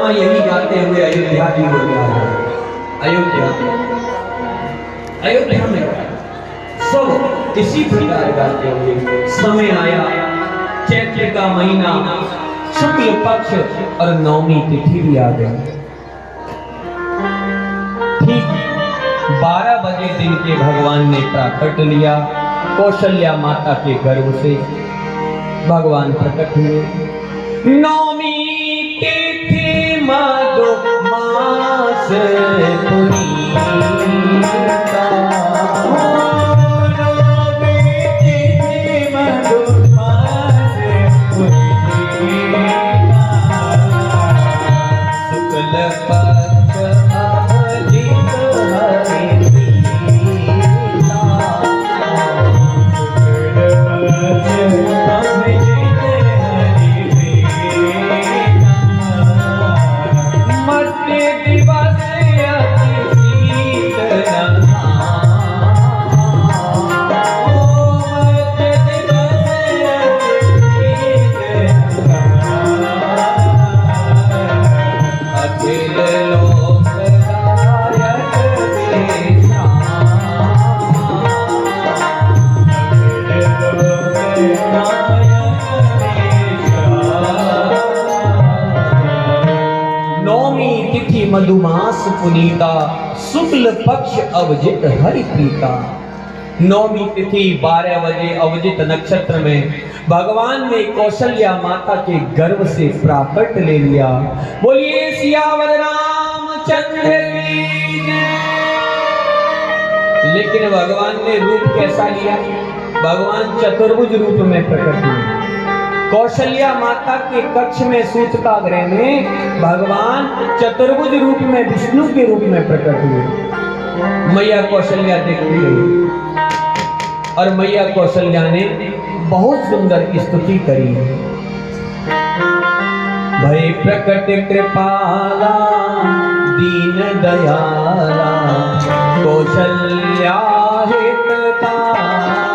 वर्मा यही गाते हुए अयोध्या की ओर जा रहे हैं। अयोध्या में सब इसी प्रकार गाते हुए समय आया, चैत्र का महीना, शुक्ल पक्ष और नवमी तिथि भी आ गई। ठीक 12 बजे दिन के भगवान ने प्राकट लिया। कौशल्या माता के गर्भ से भगवान प्रकट हुए। नवमी तिथि मधुमास पुनीता, शुक्ल पक्ष अभिजित मधुमास पुनीता, शुक्ल पक्ष अवजित हरि प्रीता। नौमी तिथि 12 बजे अवजित नक्षत्र में भगवान ने कौशल्या माता के गर्भ से प्राकट ले लिया। बोलिए सियावर रामचंद्र की जय। लेकिन भगवान ने रूप कैसा लिया? भगवान चतुर्भुज रूप में प्रकट हुए। कौशल्या माता के कक्ष में सूतकागृह में भगवान चतुर्भुज रूप में विष्णु के रूप में प्रकट हुए। मैया कौशल्या देखती रही और मैया कौशल्या ने बहुत सुंदर स्तुति करी। भय प्रकट कृपाला दीन दयाला, कौशल्या हितकारी,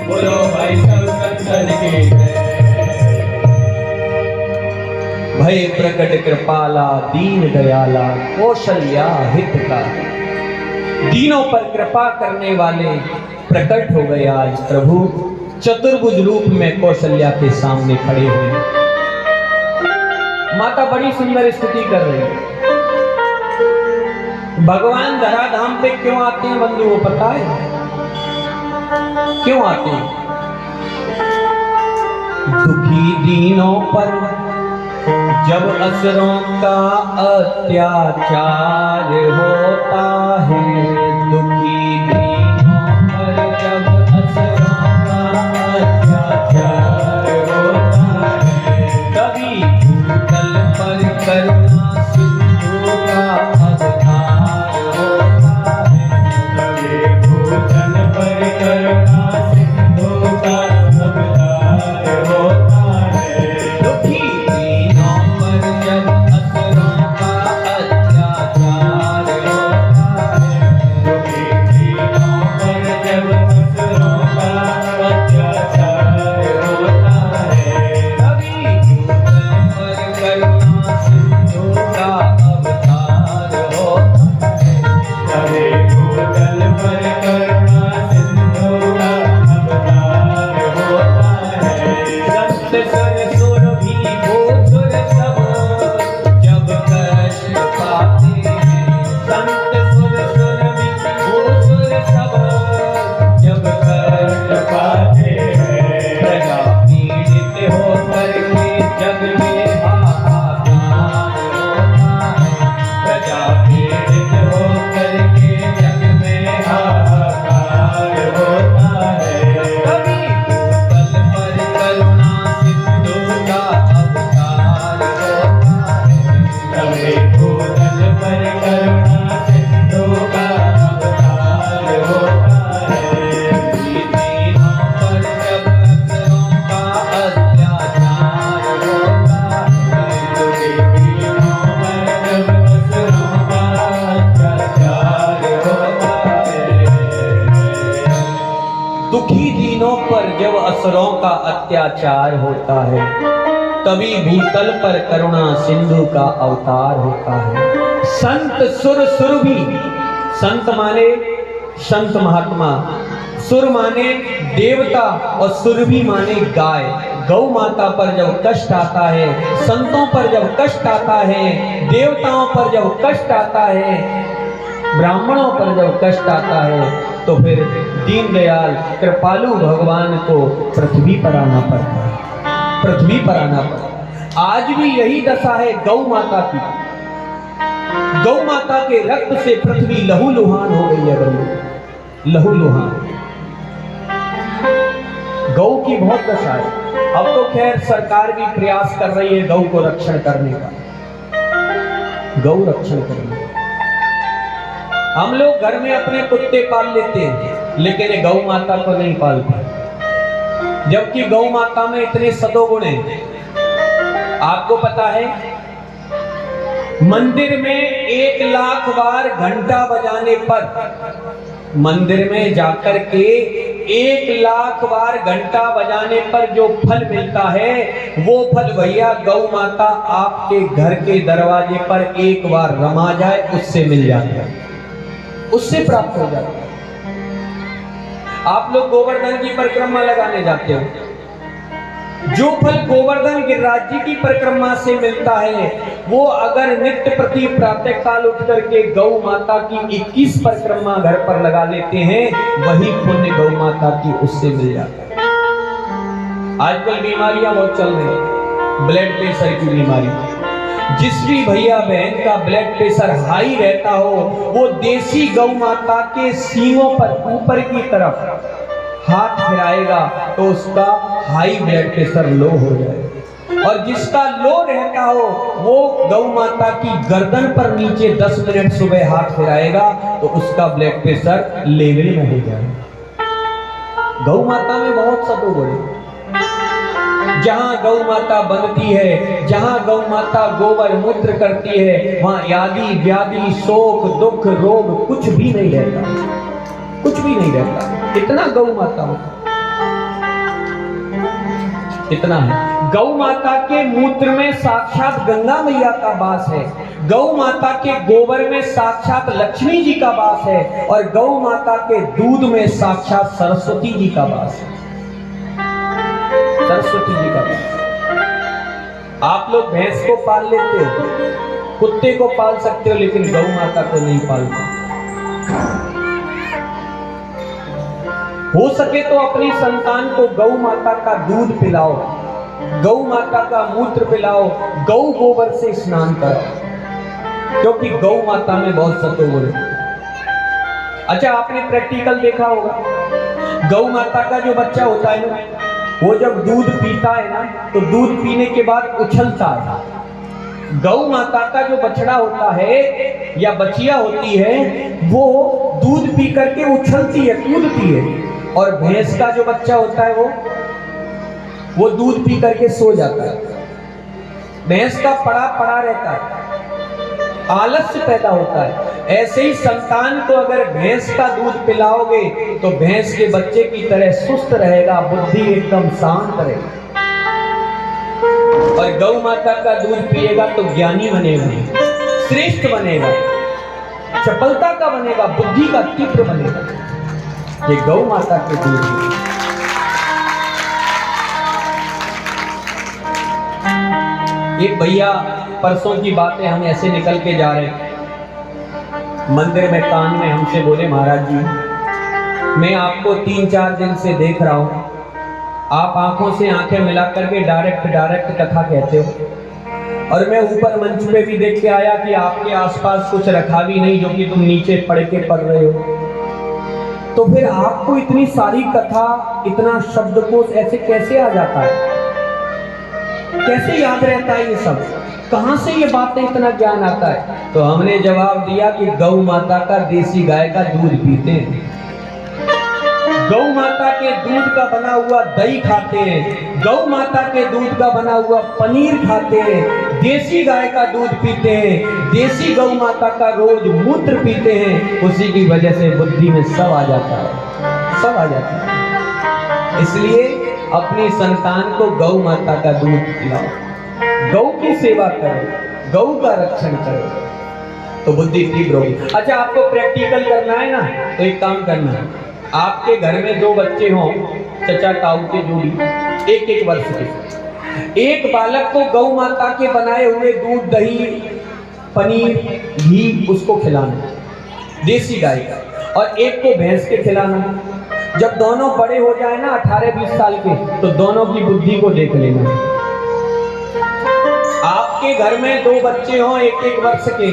बोलो भाई सब भय प्रकट कृपाला दीन दयाला कौशल्या हितका। दीनों पर कृपा करने वाले प्रकट हो गए आज प्रभु चतुर्भुज रूप में कौशल्या के सामने खड़े हुए। माता बड़ी सुंदर स्तुति कर रही है। भगवान धराधाम पे क्यों आते हैं बंधु, वो पता है क्यों आते हैं? दुखी दीनों पर जब असुरों का अत्याचार होता है, दुखी दीनों पर जब असुरों का अत्याचार होता है, तभी भूतल पर करुणा सिंधु का अवतार होता है, तभी भूतल पर करुणा सिंधु का अवतार होता है। दुखी दीनों पर जब असुरों का अत्याचार होता है, दुखी दीनों पर जब असुरों का अत्याचार होता है, तभी भूतल पर करुणा सिंधु का अवतार होता है, तभी भूतल पर करुणा सिंधु का अवतार होता है। संत सुर सुर भी भूसुर सब जब कष्ट पाते हैं, संत सुर सुर भी भूसुर सब जब कष्ट पाते हैं, प्रजा पीड़ित होकर के जग में हाहाकार होता है, प्रजा पीड़ित होकर के जग में हाहाकार होता है, तभी भूतल पर करुणा सिंधु का अवतार होता है, तभी भूतल पर करुणा सिंधु का अवतार होता है। दीनों पर जब असुरों का अत्याचार होता है, दीनों पर जब असुरों का अत्याचार होता है। दुखी दीनों पर जब असुरों का अत्याचार होता है, तभी भूतल पर करुणा सिंधु का अवतार होता है। संत सुर सुर भी, संत माने संत महात्मा, सुर माने देवता और सुरभि माने गाय। गौ माता पर जब कष्ट आता है, संतों पर जब कष्ट आता है, देवताओं पर जब कष्ट आता है, ब्राह्मणों पर जब कष्ट आता है, तो फिर दीनदयाल कृपालु भगवान को पृथ्वी पर आना पड़ता है, पृथ्वी पर आना पड़ता है। आज भी यही दशा है गौ माता की। गौ माता के रक्त से पृथ्वी लहूलुहान हो गई है बंधु, लहूलुहान। गौ की बहुत दशा है। अब तो खैर सरकार भी प्रयास कर रही है गौ को रक्षण करने का, गौ रक्षण करने का। हम लोग घर में अपने कुत्ते पाल लेते हैं, लेकिन गौ माता को नहीं पालते, जबकि गौ माता में इतने सदोगुण हैं। आपको पता है मंदिर में 1 लाख बार घंटा बजाने पर, मंदिर में जाकर के 1 लाख बार घंटा बजाने पर जो फल मिलता है, वो फल भैया गौ माता आपके घर के दरवाजे पर एक बार रमा जाए उससे मिल जाता है, उससे प्राप्त हो जाता है। आप लोग गोवर्धन की परिक्रमा लगाने जाते हो, जो फल गोवर्धन गिरिराज जी की परिक्रमा से मिलता है, वो अगर नित्य प्रति प्रातः काल उठ करके गौ माता की 21 परिक्रमा घर पर लगा लेते हैं, वही पुण्य गौ माता की उससे मिल जाता है। आजकल बीमारियां बहुत चल रही हैं, ब्लड प्रेशर की बीमारी। जिस भी भैया बहन का ब्लड प्रेशर हाई रहता हो, वो देसी गौ माता के सींगों पर ऊपर की तरफ हाथ फिराएगा तो उसका हाई ब्लड प्रेशर लो हो जाएगा, और जिसका लो रहता हो वो गौ माता की गर्दन पर नीचे 10 मिनट सुबह हाथ फिराएगा तो उसका ब्लड प्रेशर लेवल में हो जाएगा। गौ माता में बहुत सदुगुण है। जहां गौ माता बनती है, जहां गौ माता गोबर मूत्र करती है, वहां आदि व्याधि शोक दुख रोग कुछ भी नहीं रहता, कुछ भी नहीं रहता। इतना गौ माता होता। इतना है। गौ माता के मूत्र में साक्षात गंगा मैया का वास है, गौ माता के गोबर में साक्षात लक्ष्मी जी का वास है, और गौ माता के दूध में साक्षात सरस्वती जी का वास है। सरस्वती जी का वास। आप लोग भैंस को पाल लेते हो, कुत्ते को पाल सकते हो, लेकिन गौ माता को नहीं पालते। हो सके तो अपनी संतान को गौ माता का दूध पिलाओ, गौ माता का मूत्र पिलाओ, गौ गोबर से स्नान कराओ, क्योंकि गौ माता में बहुत सत्व है। अच्छा, आपने प्रैक्टिकल देखा होगा, गौ माता का जो बच्चा होता है ना, वो जब दूध पीता है ना, तो दूध पीने के बाद उछलता है। गौ माता का जो बछड़ा होता है या बछिया होती है, वो दूध पी करके उछलती है, कूदती है। और भैंस का जो बच्चा होता है वो दूध पी करके सो जाता है। भैंस का पड़ा पड़ा रहता है, आलस्य पैदा होता है। ऐसे ही संतान को अगर भैंस का दूध पिलाओगे तो भैंस के बच्चे की तरह सुस्त रहेगा, बुद्धि एकदम शांत रहेगी। और गौ माता का दूध पिएगा तो ज्ञानी बनेगा, श्रेष्ठ बनेगा, चपलता का बनेगा, बुद्धि का तीव्र बनेगा। ये गौ माता के दूध है। एक भैया परसों की बात है, हम ऐसे निकल के जा रहे थे, मंदिर में कान में हमसे बोले, महाराज जी मैं आपको 3-4 दिन से देख रहा हूं, आप आंखों से आंखें मिला करके डायरेक्ट कथा कहते हो, और मैं ऊपर मंच पे भी देख के आया कि आपके आसपास कुछ रखा भी नहीं जो कि तुम नीचे पढ़ के पढ़ रहे हो। तो फिर आपको इतनी सारी कथा, इतना शब्दकोश ऐसे कैसे आ जाता है, कैसे याद रहता है ये सब, कहां से ये बातें, इतना ज्ञान आता है? तो हमने जवाब दिया कि गौ माता का देसी गाय का दूध पीते हैं, गौ माता के दूध का बना हुआ दही खाते हैं, गौ माता के दूध का बना हुआ पनीर खाते हैं, देसी गाय का दूध पीते हैं, देसी गौ माता का रोज मूत्र पीते हैं। उसी की वजह से बुद्धि में सब आ जाता है, सब आ जाता है। इसलिए अपनी संतान को गौ माता का दूध पिलाओ, गौ की सेवा करो, गौ का रक्षण करो, तो बुद्धि तीव्र होगी। अच्छा, आपको प्रैक्टिकल करना है ना, तो एक काम करना है, आपके घर में 2 बच्चे हों, चचा ताऊ के जोड़ी, 1-1 वर्ष के, एक बालक को गौ माता के बनाए हुए दूध, दही, पनीर, घी उसको खिलाना, देसी गाय का, और एक को भैंस के खिलाना। जब दोनों बड़े हो जाए ना 18-20 साल के, तो दोनों की बुद्धि को देख लेना। आपके घर में 2 बच्चे हों 1-1 वर्ष के,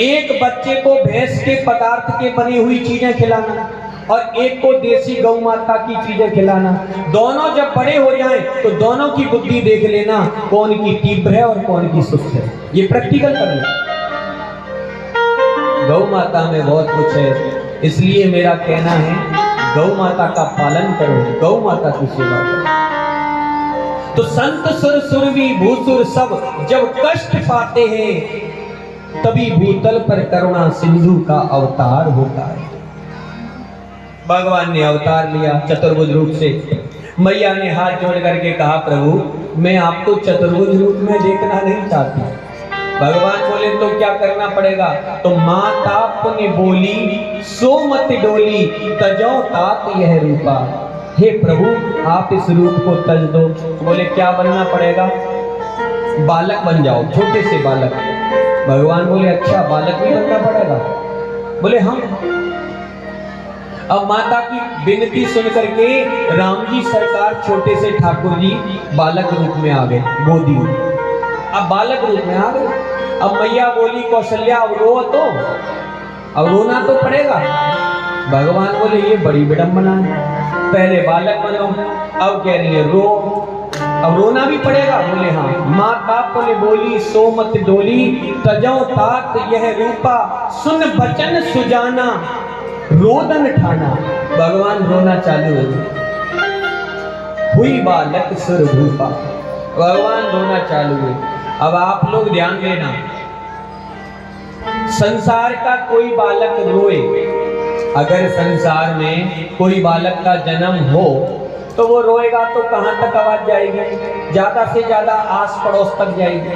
एक बच्चे को भैंस के पदार्थ के बनी हुई चीजें खिलाना और एक को देसी गौ माता की चीजें खिलाना। दोनों जब बड़े हो जाएं तो दोनों की बुद्धि देख लेना, कौन की तीव्र है और कौन की सुस्त है। ये प्रैक्टिकल करना। गौ माता में बहुत कुछ है, इसलिए मेरा कहना है गौ माता का पालन करो, गौ माता की सेवा करो। तो संत सुर सुरवी भूसुर सब जब कष्ट पाते हैं, तभी भूतल पर करुणा सिंधु का अवतार होता है। भगवान ने अवतार लिया चतुर्भुज रूप से। मैया ने हाथ जोड़ करके कहा, प्रभु मैं आपको चतुर्भुज रूप में देखना नहीं चाहती। भगवान बोले तो क्या करना पड़ेगा? तो माता पुण्य बोली सो मत डोली, तजो तात यह रूपा। हे प्रभु आप इस रूप को तज दो। बोले क्या बनना पड़ेगा? बालक बन जाओ, छोटे से बालक। भगवान बोले अच्छा बालक भी बनना पड़ेगा? बोले हम। अब माता की विनती सुन करके राम जी सरकार छोटे से ठाकुर जी बालक रूप में आ गए, गोदी में। अब बालक रूप में आ गए। अब मैया बोली कौशल्या अब रो, तो अब रोना तो पड़ेगा। भगवान बोले ये बड़ी विडंबना है, पहले बालक बनो, अब कह रही है रो, अब रोना भी पड़ेगा। बोले हाँ। माता पुण्य बोली सो मत डोली, तजो तात यह रूपा, सुन बचन सुजाना रोदन ठाना। भगवान रोना चालू हो गया, हुई बालक सुर भूपा। भगवान रोना चालू हुए। अब आप लोग ध्यान देना, संसार का कोई बालक रोए, अगर संसार में कोई बालक का जन्म हो तो वो रोएगा तो कहाँ तक आवाज जाएगी? ज्यादा से ज्यादा आस पड़ोस तक जाएगी।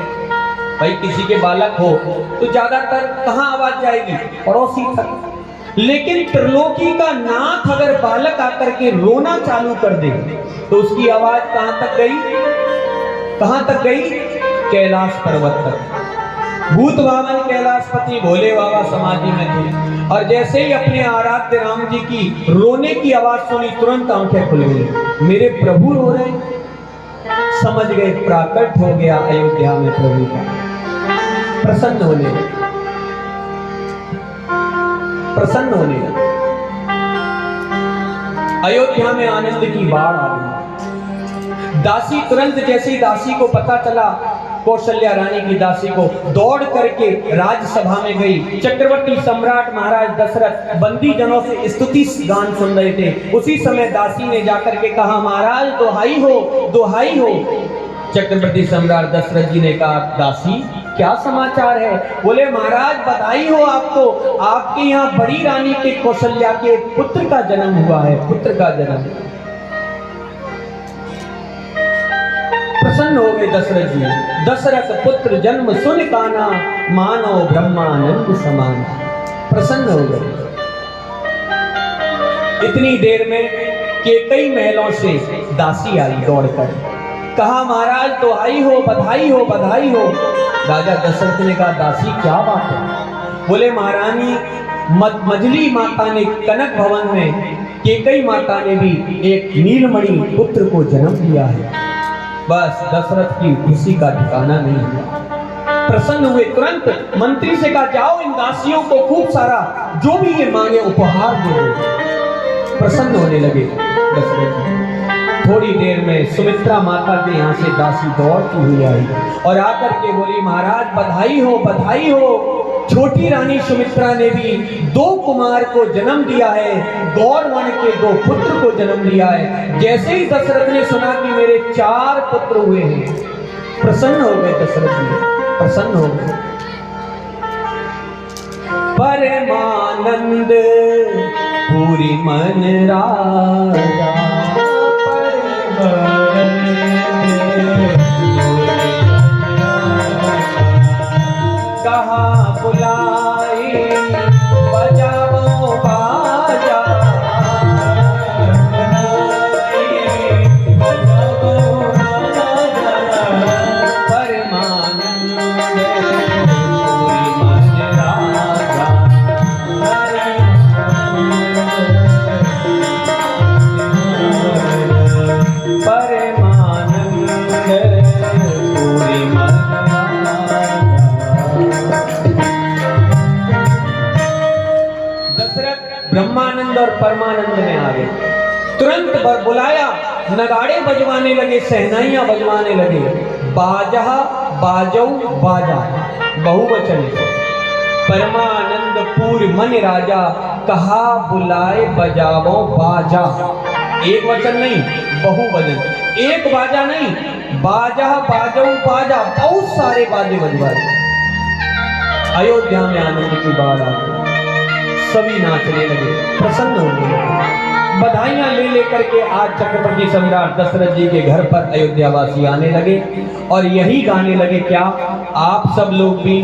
भाई किसी के बालक हो तो ज्यादातर कहाँ आवाज जाएगी? पड़ोसी तक। लेकिन त्रिलोकी का नाथ अगर बालक आकर के रोना चालू कर दे तो उसकी आवाज कहाँ तक गई? कहाँ तक गई? कैलाश पर्वत तक। भूत बावन कैलाशपति भोले बाबा समाधि में थे और जैसे ही अपने आराध्य राम जी की रोने की आवाज सुनी तुरंत आंखें खुल गई। मेरे प्रभु रो रहे, समझ गए प्राकट हो गया अयोध्या में प्रभु का। प्रसन्न होने लगे, प्रसन्न होने लगे। अयोध्या में आनंद की बाढ़ आ गई। दासी तुरंत, जैसे ही दासी को पता चला, कौशल्या रानी की दासी को दौड़ करके राजसभा में गई। चक्रवर्ती सम्राट महाराज दशरथ बंदी जनों से स्तुति गान सुन रहे थे। उसी समय दासी ने जाकर के कहा, महाराज दुहाई हो, दुहाई हो। चक्रवर्ती सम्राट दशरथ जी ने कहा, दासी क्या समाचार है? बोले, महाराज बधाई हो आपको, आपके यहाँ बड़ी रानी के कौशल्या के पुत्र का जन्म हुआ है, पुत्र का जन्म। प्रसन्न हो गए दशरथ जी। दशरथ पुत्र जन्म सुन काना, मानो ब्रह्मानंद समान। प्रसन्न हो गए। इतनी देर में केकई महलों से दासी आई दौड़कर, कहा, महाराज दुहाई हो, बधाई हो, बधाई हो। राजा दशरथ ने कहा, दासी क्या बात है? बोले, महारानी मजली माता ने कनक भवन में, केकई माता ने भी एक नीलमणि पुत्र को जन्म दिया है। बस दशरथ की खुशी का ठिकाना नहीं हुआ। प्रसन्न हुए, तुरंत मंत्री से कहा, जाओ इन दासियों को खूब सारा जो भी ये मांगे उपहार दे दो। प्रसन्न होने लगे दशरथ। थोड़ी देर में सुमित्रा माता के यहाँ से दासी दौड़ती हुई आई और आकर के बोली, महाराज बधाई हो, बधाई हो। छोटी रानी सुमित्रा ने भी 2 कुमार को जन्म दिया है, गौरवर्ण के 2 पुत्र को जन्म दिया है। जैसे ही दशरथ ने सुना कि मेरे 4 पुत्र हुए हैं, प्रसन्न हो गए दशरथ जी, प्रसन्न हो गए। परमानंद पूरी मन राजा, कहाँ बुलाए बजाओ बाजा, परमानंद पूरी मन राजा, परमानंद पूरी मन। ब्रह्मानंद और परमानंद में आ गए। तुरंत बुलाया, नगाड़े बजवाने लगे, सहनाइयां बजवाने लगे। बाजा बाजौ बाजा, बहुवचन। परमानंद पूर मन राजा, कहा बुलाए बजावो बाजा। एक वचन नहीं, बहुवचन। एक बाजा नहीं, बाजा बाजौ बाजा, बहुत सारे बाजे बजवाए। अयोध्या में आनंद की बाढ़ आ गई। सभी नाचने लगे, प्रसन्न होने लगे। बधाइयां ले लेकर के आज चक्रवर्ती सम्राट दशरथ जी के घर पर अयोध्यावासी आने लगे और यही गाने लगे, क्या आप सब लोग भी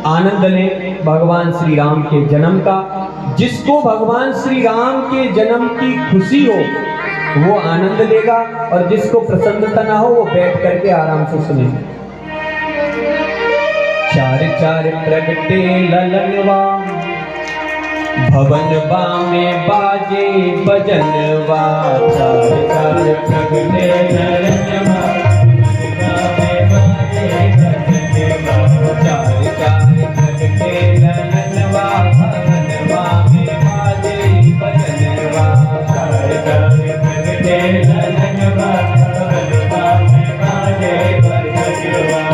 आनंद लें भगवान श्री राम के जन्म का। जिसको भगवान श्री राम के जन्म की खुशी हो वो आनंद लेगा और जिसको प्रसन्नता ना हो वो बैठ करके आराम से सुने। चार चार प्रगटे ललनवा, भवनवा में बाजे बजनवा। चार चार प्रगटे ललनवा, चार चार प्रगटे ललनवा, भवनवा में बाजे बजनवा। चार चार प्रगटे ललनवा, भवनवा में बाजे बजनवा।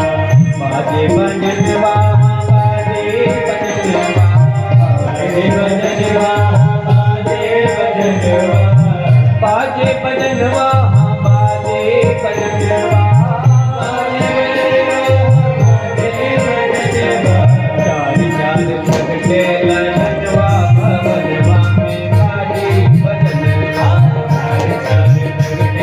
बाजे बजनवा, बाजे बजनवा, बाजे बजनवा, बाजे बजनवा, बाजे बजनवा, चार चार प्रगटे ललनवा, भवनवा में बाजे बजनवा। चार चार प्रगटे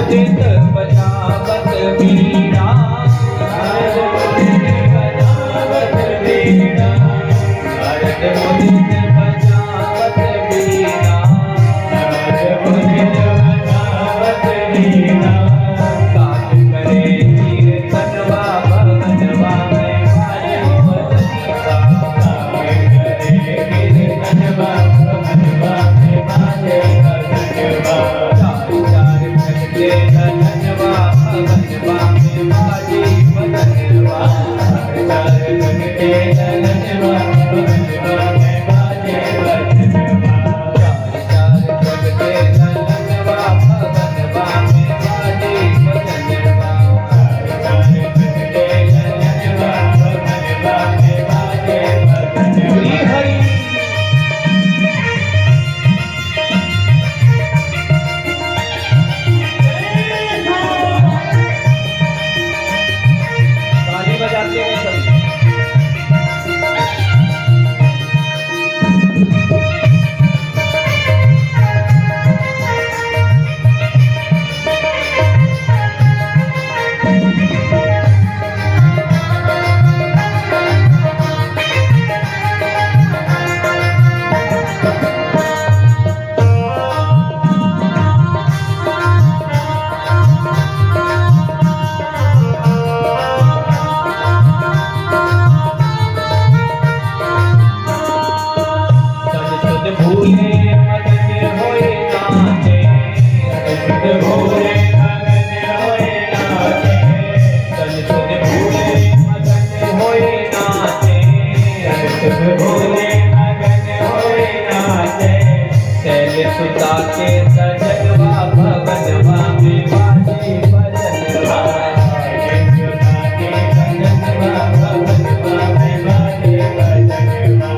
मुदित बजावत वीणा, नारद मुदित बजावत वीणा, नारद मुदित बजावत वीणा, नारद मुदित बजावत वीणा। गात करे कीर्तनवा भवनवा में बाजे बजनवा, गात करे कीर्तनवा भवनवा में बाजे बजनवा। चार चार घंटे धनवा भवनवा में बाजे बजनवा, चार चार घंटे धनवा भवनवा में बाजे बजनवा। चार चार घंटे धनवा भवनवा में बाजे बजनवा, चार चार घंटे धनवा भवनवा में बाजे बजनवा। श्री हरि ताली बजाते हैं सभी। तन सुध भूले मगन होए नाचे, तन सुध भूले मगन होए नाचे, तन सुध भूले मगन होए नाचे, तन सुध भूले मगन होए नाचे। शैल सुता के सजनवा भवनवा में बाजे बजनवा, शैल सुता के सजनवा भवनवा में बाजे बजनवा।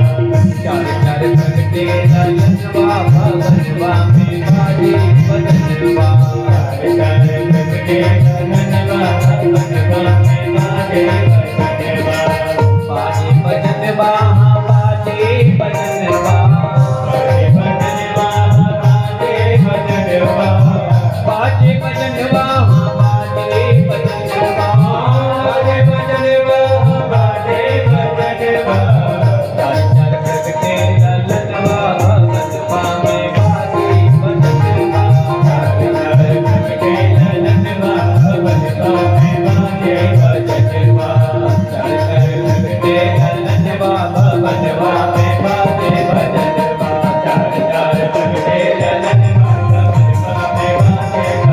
चार चार घंटे धनवा भवनवा में बाजे बजनवा, चार चार घंटे धनवा भवनवा में बाजे बजनवा। बाजे बजनवा बाजे बजनवा, बाजे बजनवा बाजे बजनवा, बाजे बजनवा बाजे बजनवा, बाजे बजनवा बाजे बजनवा। चार चार घंटे धनवा भवनवा में बाजे बजनवा, चार चार घंटे धनवा भवनवा में बाजे बजनवा, चार चार घंटे धनवा भवनवा में बाजे बजनवा, चार चार घंटे धनवा भवनवा में बाजे बजनवा,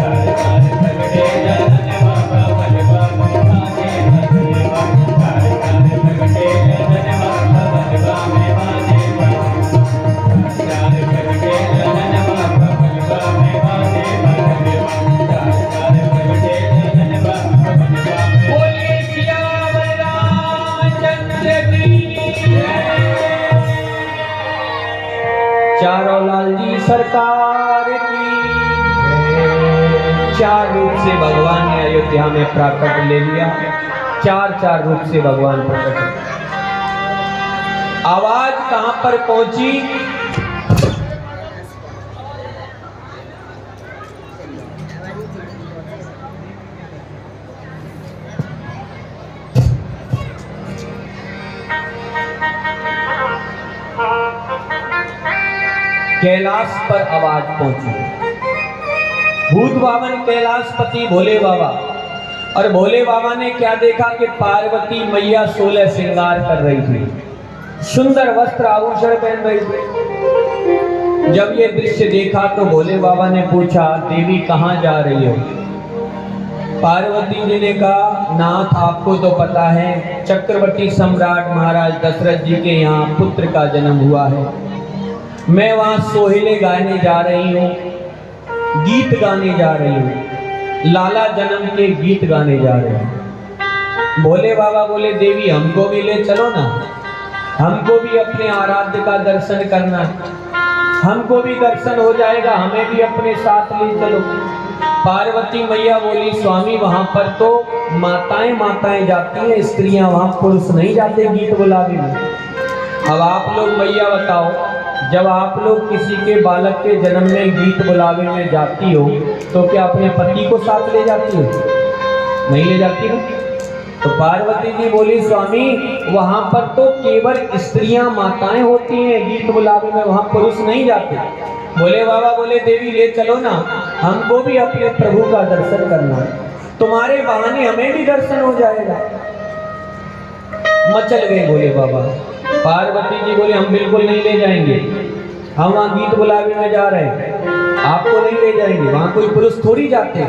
चार चार घंटे धनवा भवनवा में बाजे बजनवा, चार चार घंटे धनवा भवनवा में बाजे बजनवा, चार घंटे धनवा भवनवा में बाजे बजनवा, चार चार घंटे धनवा भवनवा में। बोलिए सियावर रामचंद्र की जय। चारों लाल जी सरकार की। चार रूप से भगवान ने अयोध्या में प्राकट ले लिया, चार चार रूप से भगवान प्रकट हुए। आवाज कहां पर पहुंची? कैलाश पर आवाज पहुंची। भूत बावन कैलाशपति भोले बाबा, और भोले बाबा ने क्या देखा कि पार्वती मैया 16 श्रृंगार कर रही थी, सुंदर वस्त्र आभूषण पहन रही थी। जब ये दृश्य देखा तो भोले बाबा ने पूछा, देवी कहाँ जा रही हो? पार्वती जी ने कहा, नाथ आपको तो पता है चक्रवर्ती सम्राट महाराज दशरथ जी के यहाँ पुत्र का जन्म हुआ है, मैं वहाँ सोहेले गाने जा रही हूँ, गीत गाने जा रही हूँ, लाला जन्म के गीत गाने जा रहे हैं। भोले बाबा बोले, देवी हमको भी ले चलो ना, हमको भी अपने आराध्य का दर्शन करना, हमको भी दर्शन हो जाएगा, हमें भी अपने साथ ले चलो। पार्वती मैया बोली, स्वामी वहां पर तो माताएं माताएं जाती हैं, स्त्रियां वहां, पुरुष नहीं जाते गीत बुलावे में। अब आप लोग मैया बताओ, जब आप लोग किसी के बालक के जन्म में गीत बुलावे में जाती हो तो क्या अपने पति को साथ ले जाती हो? नहीं ले जाती हो। तो पार्वती जी बोली स्वामी वहां पर तो केवल स्त्रियां माताएं होती हैं, गीत बुलावे में वहां पुरुष नहीं जाते। बोले बाबा, बोले देवी ले चलो ना, हमको भी अपने प्रभु का दर्शन करना है, तुम्हारे बहाने हमें भी दर्शन हो जाएगा। मचल गए बोले बाबा। पार्वती जी बोले हम बिल्कुल नहीं ले जाएंगे, हम वहां गीत बुलावे में जा रहे हैं, आपको नहीं ले जाएंगे, वहां कोई पुरुष थोड़ी जाते।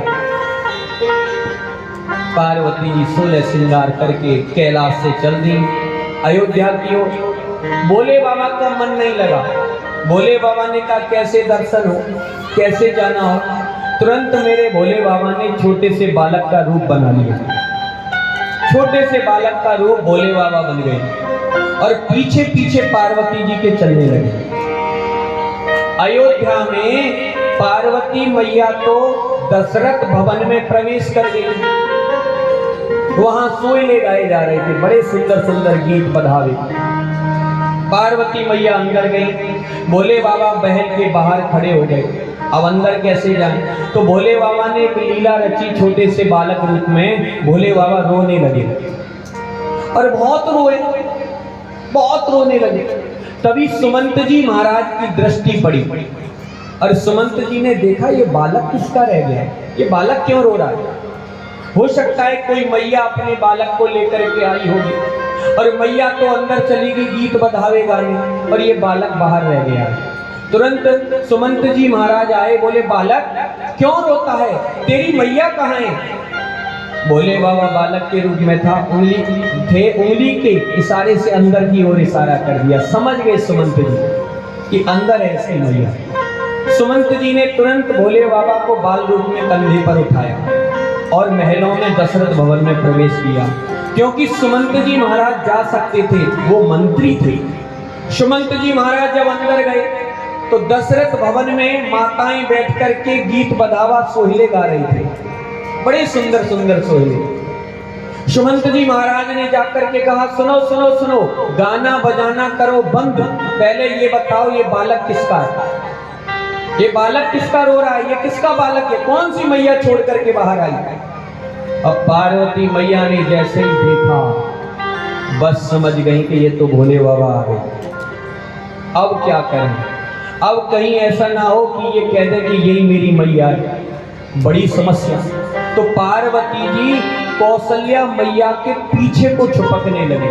पार्वती जी सोलह श्रृंगार करके कैलाश से चल दी अयोध्या की ओर। बोले बाबा का मन नहीं लगा। भोले बाबा ने कहा कैसे दर्शन हो, कैसे जाना हो। तुरंत मेरे भोले बाबा ने छोटे से बालक का रूप बना लिया। छोटे से बालक का रूप भोले बाबा बन गए और पीछे पीछे पार्वती जी के चलने लगे। अयोध्या में पार्वती मैया तो दशरथ भवन में प्रवेश कर गई। वहां सोयले गाए जा रहे थे, बड़े सुंदर सुंदर गीत बधावे। पार्वती मैया अंदर गई, भोले बाबा बहल के बाहर खड़े हो गए। अब अंदर कैसे जाए? तो भोले बाबा ने एक लीला रची, छोटे से बालक रूप में भोले बाबा रोने लगे और बहुत रोए, बहुत रोने लगे। तभी सुमंत जी महाराज की दृष्टि पड़ी और सुमंत जी ने देखा ये बालक किसका रह गया, ये बालक क्यों रो रहा है। हो सकता है कोई मैया अपने बालक को लेकर के आई होगी और मैया तो अंदर चली गई गीत बधावे गाने और ये बालक बाहर रह गया। तुरंत सुमंत जी महाराज आए, बोले बालक क्यों रोता है, तेरी मैया कहाँ है? भोले बाबा बालक के रूप में था, उंगली के इशारे से अंदर की ओर इशारा कर दिया। समझ गए सुमंत जी कि अंदर है ऐसी मैया। सुमंत जी ने तुरंत भोले बाबा को बाल रूप में कंधे पर उठाया और महलों में दशरथ भवन में प्रवेश किया, क्योंकि सुमंत जी महाराज जा सकते थे, वो मंत्री थे। सुमंत जी महाराज जब अंदर गए तो दशरथ भवन में माताएं बैठ करके गीत बधावा सोहले गा रही थे, बड़े सुंदर सुंदर सोहले। सुमंत जी महाराज ने जाकर के कहा सुनो सुनो सुनो, गाना बजाना करो बंद, पहले ये बताओ ये बालक किसका है, ये बालक किसका रो रहा है, ये किसका बालक है, कौन सी मैया छोड़ करके बाहर आई है। अब पार्वती मैया ने जैसे ही देखा बस समझ गई कि ये तो भोले बाबा आ गए। अब क्या करें, अब कहीं ऐसा ना हो कि ये कह दे कि यही मेरी मैया है, बड़ी समस्या। तो पार्वती जी कौशल्या मैया के पीछे को छुपकने लगे,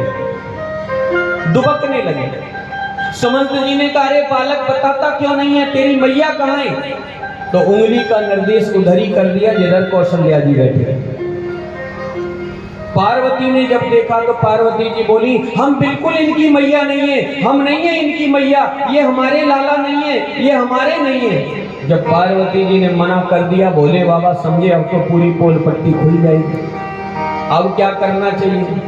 दुबकने लगे। सुमंत जी ने कहा अरे बालक बताता क्यों नहीं है, तेरी मैया कहाँ है? तो उंगली का निर्देश उधर ही कर दिया जिधर कौशल्या जी बैठे। पार्वती ने जब देखा तो पार्वती जी बोली हम बिल्कुल इनकी मैया नहीं है, हम नहीं है इनकी मैया, ये हमारे लाला नहीं है, ये हमारे नहीं है। जब पार्वती जी ने मना कर दिया भोले बाबा समझे अब तो पूरी पोल पट्टी खुल जाएगी, अब क्या करना चाहिए।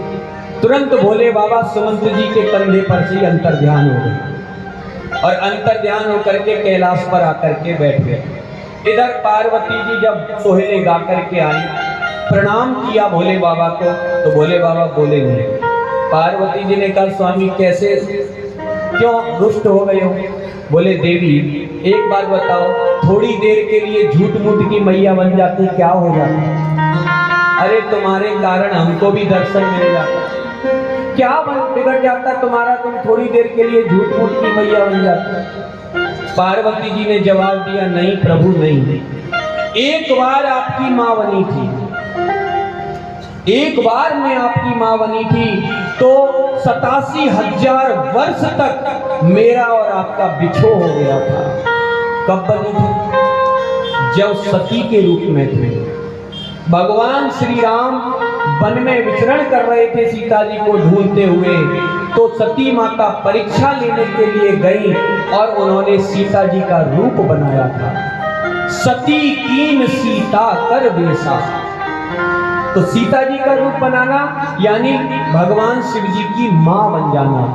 तुरंत भोले बाबा सुमंत जी के कंधे पर से अंतर ध्यान हो गए और अंतर ध्यान होकर के कैलाश पर आकर के बैठ गए। इधर पार्वती जी जब सोहले गा करके आई, प्रणाम किया भोले बाबा को, तो भोले बाबा बोले नहीं। पार्वती जी ने कहा स्वामी कैसे, क्यों रुष्ट हो गए हो? बोले देवी एक बात बताओ, थोड़ी देर के लिए झूठ मूठ की मैया बन जाती क्या हो जाता? अरे तुम्हारे कारण हमको भी दर्शन मिल जाता, क्या बिगड़ जाता तुम्हारा, तुम थोड़ी देर के लिए झूठ मूठ की मैया बन जाती। पार्वती जी ने जवाब दिया नहीं प्रभु नहीं, एक बार आपकी माँ बनी थी, एक बार मैं आपकी माँ बनी थी तो 87,000 वर्ष तक मेरा और आपका बिछो हो गया था। कब बनी थी? जब सती के रूप में थे। भगवान श्री राम वन में विचरण कर रहे थे सीता जी को ढूंढते हुए, तो सती माता परीक्षा लेने के लिए गई और उन्होंने सीता जी का रूप बनाया था। सती कीन सीता कर बेसा, तो सीता जी का रूप बनाना यानी भगवान शिव जी की मां बन जाना।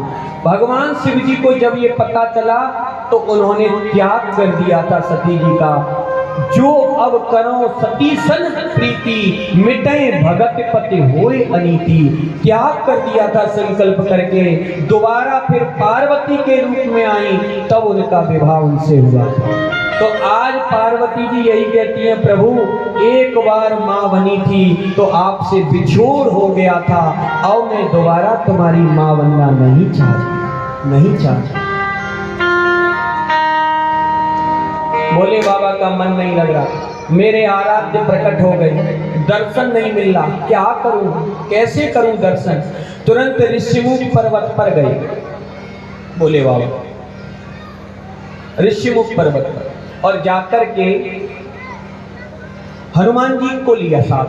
भगवान शिव जी को जब ये पता चला तो उन्होंने त्याग कर दिया था सती जी का, जो अब करो सती सन प्रीति, मिटे भगत पति होए अनीति। त्याग कर दिया था संकल्प करके, दोबारा फिर पार्वती के रूप में आई, तब उनका विवाह उनसे हुआ था। तो आज पार्वती जी यही कहती हैं, प्रभु एक बार माँ बनी थी तो आपसे बिछोड़ हो गया था, अब मैं दोबारा तुम्हारी माँ बनना नहीं चाहती। बोले बाबा का मन नहीं लग रहा, मेरे आराध्य प्रकट हो गए, दर्शन नहीं मिल रहा, क्या करूं, कैसे करूं दर्शन। तुरंत ऋषिमुख पर्वत पर गए। बोले बाबा ऋषिमुख पर्वत पर, और जाकर के हनुमान जी को लिया साथ।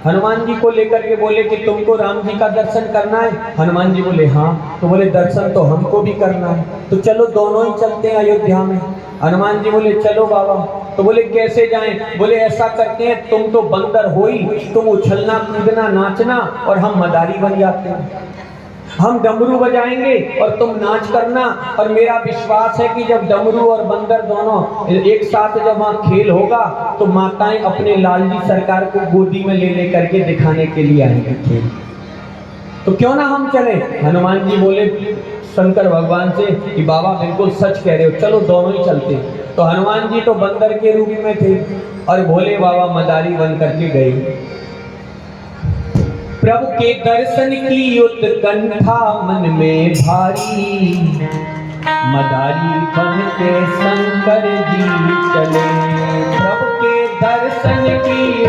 हनुमान जी को लेकर के बोले कि तुमको राम जी का दर्शन करना है। हनुमान जी बोले हाँ। तो बोले दर्शन तो हमको भी करना है, तो चलो दोनों ही चलते हैं अयोध्या में। हनुमान जी बोले चलो बाबा। तो बोले कैसे जाएं? बोले ऐसा करते हैं, तुम तो बंदर हो ही, तुम उछलना कूदना नाचना और हम मदारी बन जाते हैं। हम डमरू बजाएंगे और तुम नाच करना। और मेरा विश्वास है कि जब डमरू और बंदर दोनों एक साथ जब वहाँ खेल होगा तो माताएं अपने लालजी सरकार को गोदी में ले करके दिखाने के लिए आएंगे खेल। तो क्यों ना हम चले। हनुमान जी बोले शंकर भगवान से कि बाबा बिल्कुल सच कह रहे हो, चलो दोनों ही चलते। तो हनुमान जी तो बंदर के रूप में थे और भोले बाबा मदारी बन करके गए। प्रभु के दर्शन की उत्कंठा मन में भारी, मदारी बन के शंकर जी चले। प्रभु के दर्शन की